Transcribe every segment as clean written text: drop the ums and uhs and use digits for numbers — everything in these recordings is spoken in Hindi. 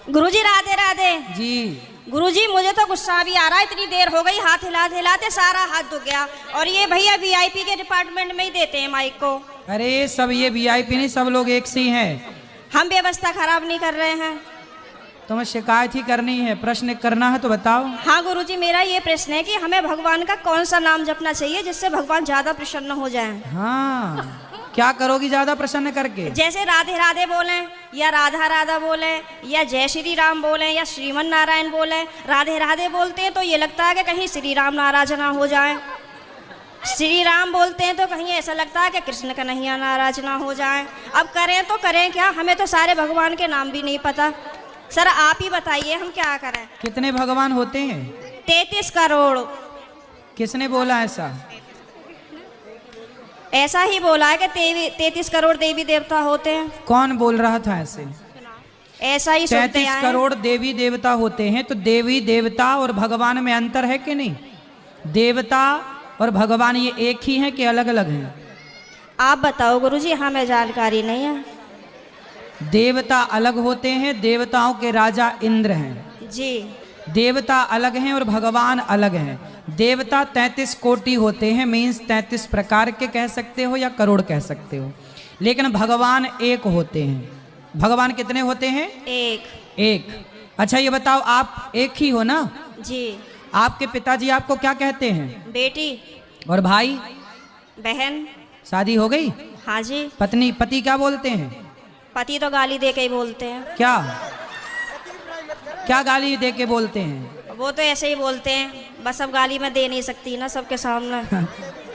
गुरुजी राधे राधे जी। गुरुजी मुझे तो गुस्सा भी आ रहा है, इतनी देर हो गई, हाथ हिलाते हिलाते सारा हाथ दुख गया। और ये भैया वीआईपी के डिपार्टमेंट में ही देते हैं माइक को। अरे सब ये वीआईपी नहीं, सब लोग एक से ही हैं। हम व्यवस्था खराब नहीं कर रहे हैं। तुम्हें शिकायत ही करनी है, प्रश्न करना है तो बताओ। हाँ गुरुजी, मेरा ये प्रश्न है कि हमें भगवान का कौन सा नाम जपना चाहिए जिससे भगवान ज्यादा प्रसन्न हो जाएं? हाँ, क्या करोगी ज्यादा प्रसन्न करके? जैसे राधे राधे बोले या राधा राधा बोले या जय श्री राम बोले या श्रीमन नारायण बोले। राधे राधे बोलते हैं तो ये लगता है कि कहीं श्री राम नाराज ना हो जाए। श्री राम बोलते हैं तो कहीं ऐसा लगता है कि कृष्ण कन्हैया नाराज ना हो जाए। अब करें तो करें क्या, हमें तो सारे भगवान के नाम भी नहीं पता। सर आप ही बताइए हम क्या करें। कितने भगवान होते हैं? 33 करोड़। किसने बोला ऐसा? ऐसा ही बोला है कि 33 करोड़ देवी देवता होते हैं। कौन बोल रहा था ऐसे? ऐसा ही सुनते 33 करोड़ देवी देवता होते हैं, तो देवी देवता और भगवान में अंतर है कि नहीं? देवता और भगवान ये एक ही हैं कि अलग अलग हैं? आप बताओ गुरुजी, हमें जानकारी नहीं है। देवता अलग होते हैं, देवताओं के राजा इंद्र हैं जी। देवता अलग हैं और भगवान अलग हैं। देवता 33 कोटि होते हैं, मीन्स 33 प्रकार के कह सकते हो या करोड़ कह सकते हो, लेकिन भगवान एक होते हैं। भगवान कितने होते हैं? एक। अच्छा ये बताओ, आप एक ही हो ना? जी। आपके पिताजी आपको क्या कहते हैं? बेटी। और भाई? बहन। शादी हो गई? हाँ जी। पति क्या बोलते हैं? पति तो गाली दे के ही बोलते हैं। क्या क्या गाली दे के बोलते हैं? वो तो ऐसे ही बोलते हैं, बस अब गाली मैं दे नहीं सकती ना सबके सामने।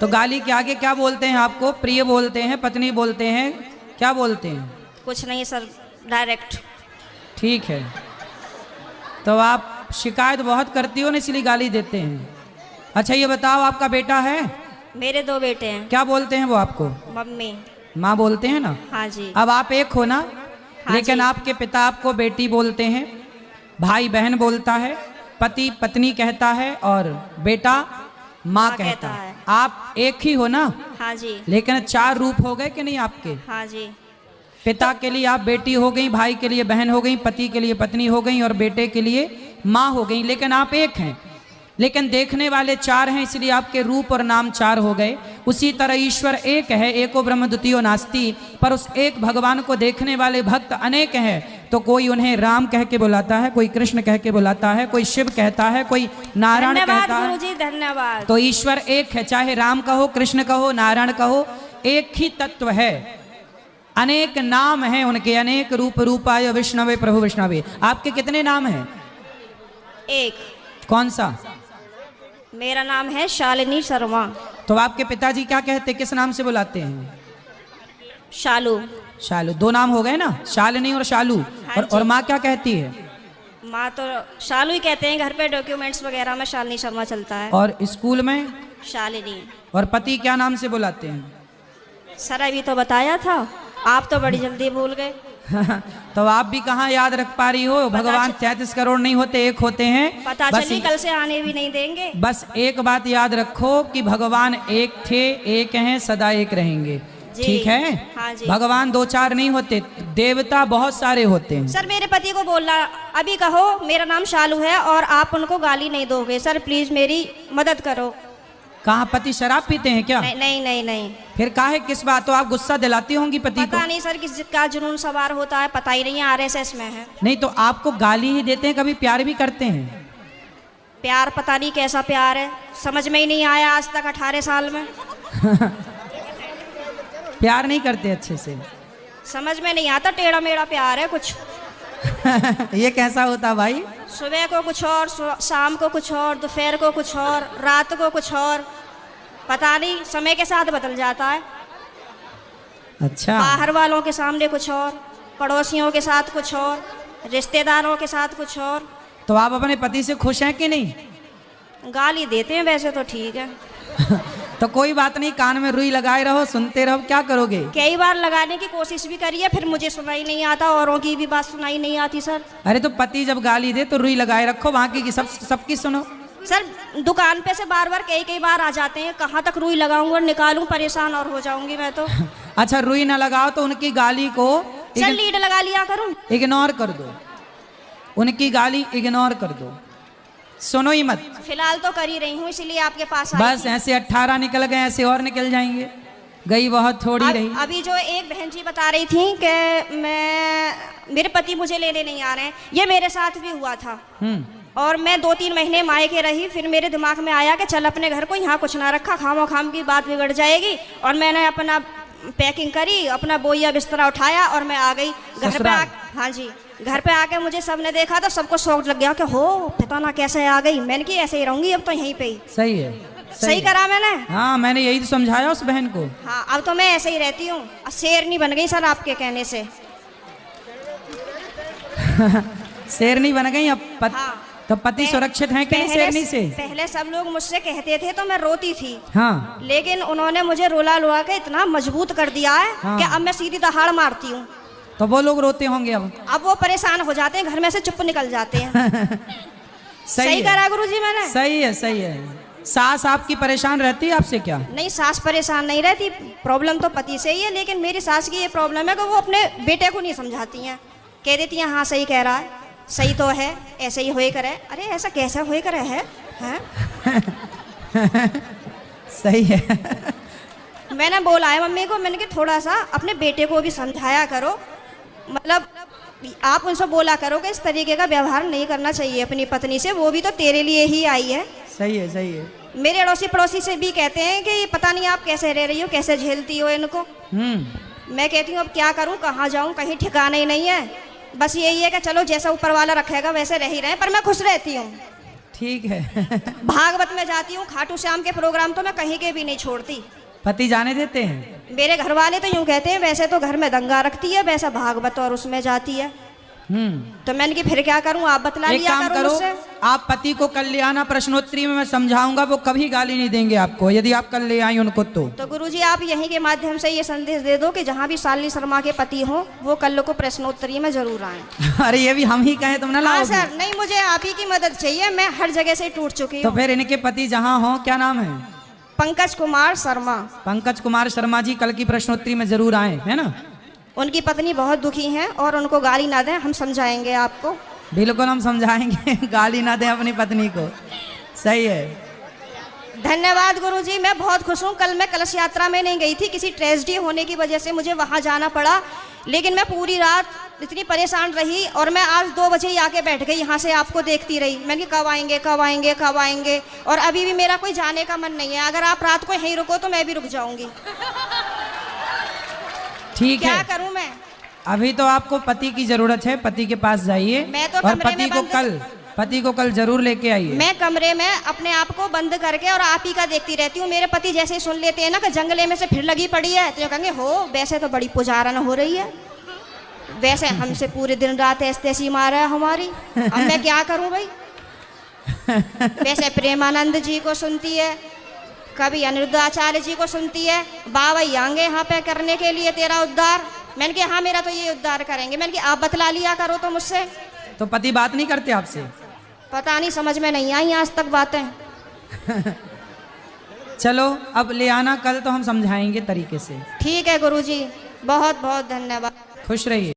तो गाली के आगे क्या बोलते हैं आपको? प्रिय बोलते हैं, पत्नी बोलते हैं, क्या बोलते हैं? कुछ नहीं सर, डायरेक्ट। ठीक है, तो आप शिकायत बहुत करती हो ना, इसलिए गाली देते हैं। अच्छा ये बताओ, आपका बेटा है? मेरे 2 बेटे हैं। क्या बोलते हैं वो आपको? मम्मी। माँ बोलते हैं ना? हाँ जी। अब आप एक हो ना? हाँ लेकिन जी। आपके पिता आपको बेटी बोलते हैं, भाई बहन बोलता है, पति पत्नी कहता है और बेटा माँ कहता है। आप एक ही हो ना? हाँ जी। लेकिन 4 रूप हो गए कि नहीं आपके? हाँ जी। पिता के लिए आप बेटी हो गई, भाई के लिए बहन हो गई, पति के लिए पत्नी हो गई और बेटे के लिए माँ हो गई, लेकिन आप एक हैं। लेकिन देखने वाले 4 हैं, इसलिए आपके रूप और नाम 4 हो गए। उसी तरह ईश्वर एक है, एको ब्रह्म द्वितीयो नास्ति, पर उस एक भगवान को देखने वाले भक्त अनेक हैं। तो कोई उन्हें राम कह के बुलाता है, कोई कृष्ण कह के बुलाता है, कोई शिव कहता है, कोई नारायण कहता है। गुरुजी धन्यवाद। तो ईश्वर एक है, चाहे राम कहो, कृष्ण कहो, नारायण कहो, एक ही तत्व है। अनेक नाम हैं उनके, अनेक रूप रूपाय विष्णवे प्रभु विष्णवे। आपके कितने नाम हैं? एक। कौन सा? मेरा नाम है शालिनी शर्मा। तो आपके पिताजी क्या कहते, किस नाम से बुलाते हैं? शालू। शालू। 2 नाम हो गए ना, शालिनी और शालू। हाँ और माँ क्या कहती है? माँ तो शालू ही कहते हैं, घर पे डॉक्यूमेंट्स वगैरह में शालिनी शर्मा चलता है। और स्कूल में? शालिनी। और पति क्या नाम से बुलाते हैं? सर अभी तो बताया था, आप तो बड़ी जल्दी भूल गए। तो आप भी कहाँ याद रख पा रही हो? भगवान 33 करोड़ नहीं होते, एक होते हैं। पता बस चली कल से आने भी नहीं देंगे। बस एक बात याद रखो कि भगवान एक थे, एक हैं, सदा एक रहेंगे। ठीक है? हाँ जी। भगवान 2-4 नहीं होते, देवता बहुत सारे होते हैं। सर मेरे पति को बोलना, अभी कहो मेरा नाम शालू है और आप उनको गाली नहीं दोगे। सर प्लीज मेरी मदद करो। कहाँ पति शराब पीते हैं क्या? नहीं नहीं नहीं नहीं। फिर काहे किस बात? तो आप गुस्सा दिलाती होंगी पति को? पता नहीं सर किस का जुनून सवार होता है, पता ही नहीं, आरएसएस में है। नहीं तो आपको गाली ही देते हैं, कभी प्यार भी करते हैं? प्यार पता नहीं कैसा प्यार है, समझ में ही नहीं आया आज तक 18 साल में। प्यार नहीं करते अच्छे से? समझ में नहीं आता, टेढ़ा मेढ़ा प्यार है कुछ। ये कैसा होता भाई? सुबह को कुछ और, शाम को कुछ और, दोपहर को कुछ और, रात को कुछ और, पता नहीं समय के साथ बदल जाता है। अच्छा। बाहर वालों के सामने कुछ और, पड़ोसियों के साथ कुछ और, रिश्तेदारों के साथ कुछ और। तो आप अपने पति से खुश हैं कि नहीं? गाली देते हैं वैसे तो ठीक है। तो कोई बात नहीं, कान में रुई लगाए रहो, सुनते रहो, क्या करोगे? कई बार लगाने की कोशिश भी करी है, फिर मुझे सुनाई नहीं आता, औरों की भी बात सुनाई नहीं आती सर। अरे तो पति जब गाली दे तो रुई लगाए रखो, बाकी की सबकी सुनो। सर दुकान पे से बार बार कई बार आ जाते हैं, कहाँ तक रुई लगाऊंगा और निकालूं, परेशान और हो जाऊंगी मैं तो। अच्छा रुई ना लगाओ तो उनकी गाली को सर लीड लगा लिया करूं? इग्नोर कर दो। उनकी गाली इग्नोर कर दो, सुनो ही मत। फिलहाल तो कर ही रही हूँ, इसलिए आपके पास आई बस थी। ऐसे 18 निकल गए, ऐसे और निकल जाएंगे। गई बहुत थोड़ी रही। अभी जो एक बहन जी बता रही थी कि मेरे पति मुझे लेने नहीं आ रहे हैं, ये मेरे साथ भी हुआ था। और मैं 2-3 महीने मायके रही, फिर मेरे दिमाग में आया कि चल अपने घर को यहाँ कुछ ना रखा, खामो खाम की बात बिगड़ जाएगी। और मैंने अपना पैकिंग करी, अपना बोइया बिस्तरा उठाया और मैं आ गई घर पे। हाँ जी, घर पे आके मुझे सबने देखा तो सबको शौक लग गया कि हो पता ना कैसे आ गई। मैंने कि ऐसे ही रहूंगी अब तो यहीं पे ही। सही है, सही करा मैंने। हाँ, मैंने यही तो समझाया उस बहन को। हाँ, अब तो मैं ऐसे ही रहती हूँ, शेरनी बन गई सर आपके कहने से। शेरनी बन गई अब हाँ, तो पति सुरक्षित है कि नहीं शेरनी से? पहले सब लोग मुझसे कहते थे तो मैं रोती थी। हाँ, लेकिन उन्होंने मुझे रोला रुला के इतना मजबूत कर दिया है हाँ। कि अब मैं सीधी दहाड़ मारती हूँ। तो वो लोग रोते होंगे अब वो परेशान हो जाते हैं, घर में से चुप निकल जाते हैं। सही है। करा गुरुजी मैंने। सही है, सही है। सास आपकी परेशान रहती है आपसे क्या? नहीं, सास परेशान नहीं रहती, प्रॉब्लम तो पति से ही है। लेकिन मेरी सास की ये प्रॉब्लम है कि वो अपने बेटे को नहीं समझाती हैं, कह देती हैं हाँ सही कह रहा है, सही तो है, ऐसे ही होए करे। अरे ऐसा कैसा होए करे है, हैं? सही है। मैंने बोला है मम्मी को, मैंने कि थोड़ा सा अपने बेटे को भी समझाया करो, मतलब आप उनसे बोला करो कि इस तरीके का व्यवहार नहीं करना चाहिए अपनी पत्नी से, वो भी तो तेरे लिए ही आई है। सही है, सही है। मेरे अड़ोसी पड़ोसी से भी कहते हैं कि पता नहीं आप कैसे रह रही हो, कैसे झेलती हो इनको। मैं कहती हूँ अब क्या करूँ, कहाँ जाऊँ, कहीं ठिकाना ही नहीं है। बस यही है कि चलो जैसा ऊपर वाला रखेगा वैसे रह ही रहे, पर मैं खुश रहती हूँ। ठीक है। भागवत में जाती हूँ, खाटू श्याम के प्रोग्राम तो मैं कहीं के भी नहीं छोड़ती। पति जाने देते हैं? मेरे घर वाले तो यूँ कहते हैं वैसे तो घर में दंगा रखती है, वैसा भागवत और उसमें जाती है। तो मैंने कि फिर क्या करूं, आप बतला एक लिया काम करो, आप पति को कल ले आना, प्रश्नोत्तरी में मैं समझाऊंगा, वो कभी गाली नहीं देंगे आपको यदि आप कल ले आई उनको। तो गुरुजी आप यहीं के माध्यम से ये संदेश दे दो कि जहाँ भी शालिनी शर्मा के पति हो वो कल को प्रश्नोत्तरी में जरूर आए। अरे ये भी हम ही कहें तुम ना लाओ? हाँ सर, नहीं मुझे आप ही की मदद चाहिए, मैं हर जगह से टूट चुकी तो हूँ। फिर इनके पति जहाँ हो, क्या नाम है? पंकज कुमार शर्मा। पंकज कुमार शर्मा जी कल की प्रश्नोत्तरी में जरूर आए, है ना? उनकी पत्नी बहुत दुखी हैं और उनको गाली ना दें, हम समझाएंगे आपको। बिल्कुल हम समझाएंगे। गाली ना दें अपनी पत्नी को। सही है। धन्यवाद गुरुजी, मैं बहुत खुश हूँ। कल मैं कलश यात्रा में नहीं गई थी, किसी ट्रेजेडी होने की वजह से मुझे वहाँ जाना पड़ा। लेकिन मैं पूरी रात इतनी परेशान रही और मैं आज 2 बजे ही आके बैठ गई, यहाँ से आपको देखती रही। मैंने कहा कब आएंगे कब आएंगे कब आएंगे, और अभी भी मेरा कोई जाने का मन नहीं है। अगर आप रात को यहीं रुको तो मैं भी रुक जाऊंगी। ठीक है, क्या करूं मैं? अभी तो आपको पति की जरूरत है, पति के पास जाइए। मैं तो और कमरे पति में को बंद, पति को कल जरूर लेके आइए। मैं कमरे में अपने आप को बंद करके और आप ही का देखती रहती हूँ। मेरे पति जैसे ही सुन लेते हैं ना कि जंगले में से फिर लगी पड़ी है, तो कहेंगे हो वैसे तो बड़ी पुजारन हो रही है, वैसे हमसे पूरे दिन रात ऐसी मारा है हमारी। अब मैं क्या करूं भाई? वैसे प्रेमानंद जी को सुनती है, कभी अनिरुद्धाचार्य जी को सुनती है, बाबा आएंगे यहाँ पे करने के लिए तेरा उद्धार। मैंने कहा हाँ मेरा तो ये उद्धार करेंगे। मैंने कहा आप बतला लिया करो तो मुझसे। तो पति बात नहीं करते आपसे? पता नहीं, समझ में नहीं आई आज तक बातें। चलो अब ले आना कल, तो हम समझाएंगे तरीके से। ठीक है गुरुजी, बहुत बहुत धन्यवाद। खुश रहिए।